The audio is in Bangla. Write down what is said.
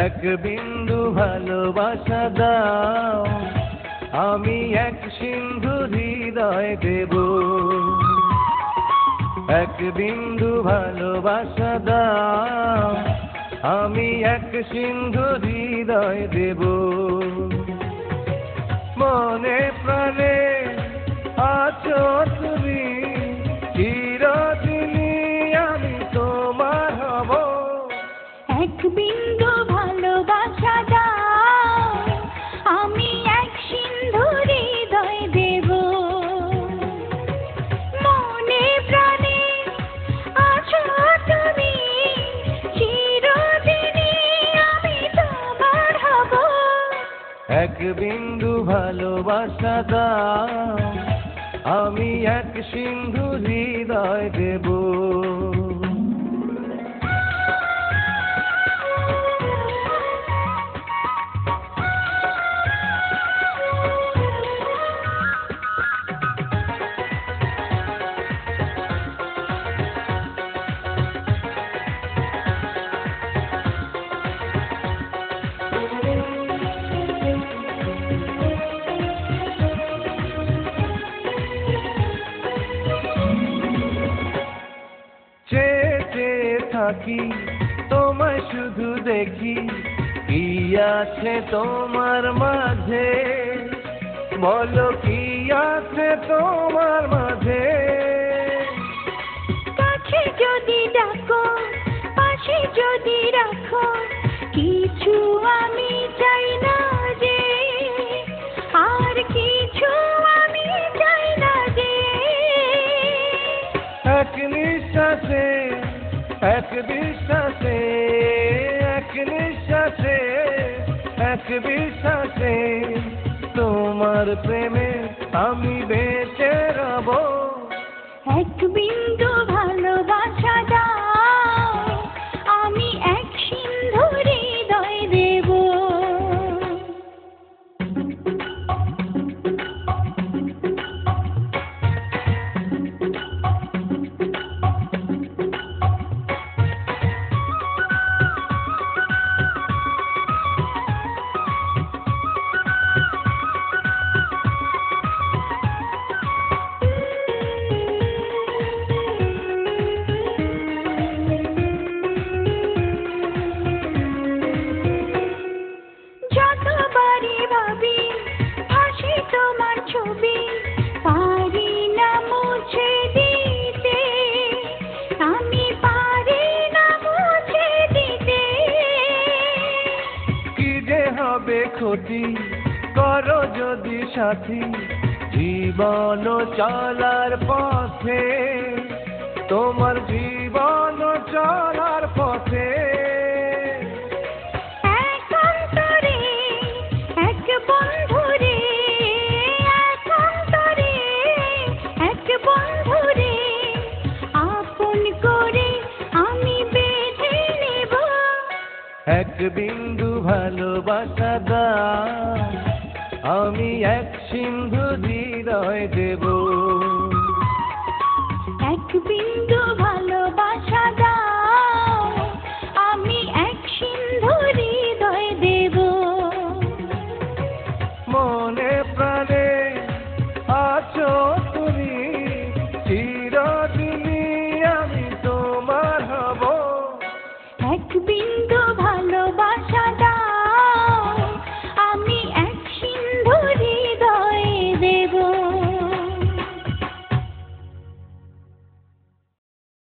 এক বিন্দু ভালোবাসা দাও, আমি এক সিন্ধু হৃদয় দেব। এক বিন্দু ভালোবাসা দাও, আমি এক সিন্ধু হৃদয় দেব। মনে প্রাণে আছো তুমি, চিরদিনই আমি তোমার হব। এক বিন্দু ভালোবাসা দাও, আমি এক সিন্ধু হৃদয় দেব। মনে প্রাণে আছো তুমি, চিরদিনই আমি তোমার হব। এক বিন্দু ভালোবাসা দাও, আমি এক সিন্ধু হৃদয় দেব। থাকি তোমায় শুধু দেখি, কি আছে তোমার মাঝে, বলো কি আছে তোমার মাঝে। কাছে যদি ডাকো, পাশে যদি রাখো, কিছু আমি চাই না যে, আর কিছু আমি চাই না যে। এক নিঃশ্বাসে, এক বিশ্বাসে, এক নিঃশ্বাসে, এক বিশ্বাসে, তোমার প্রেমে আমি বেঁচে রব। এক বিন্দু ভালোবাসা দাও, আমি এক সিন্ধু হৃদয় দেব। যতবারই ভাবি হাসি তোমার ছবি, পারি না মুছে দিতে, আমি পারি না মুছে দিতে। কি যে হবে ক্ষতি, করো যদি সাথী, জীবন চলার পথে, তোমার জীবন চলার পথে। এক অন্তরে এক বন্ধুরে, এক অন্তরে এক বন্ধুরে, আপন করে আমি বেঁধে নেব। এক বিন্দু ভালোবাসা দাও, আমি এক সিন্ধু হৃদয় দেব। এক বিন্দু ভালোবাসা দাও, আমি এক সিন্ধু হৃদয় দেব। মনে প্রাণে আছো তুমি, চিরদিনই আমি তোমার হব। এক বিন্দু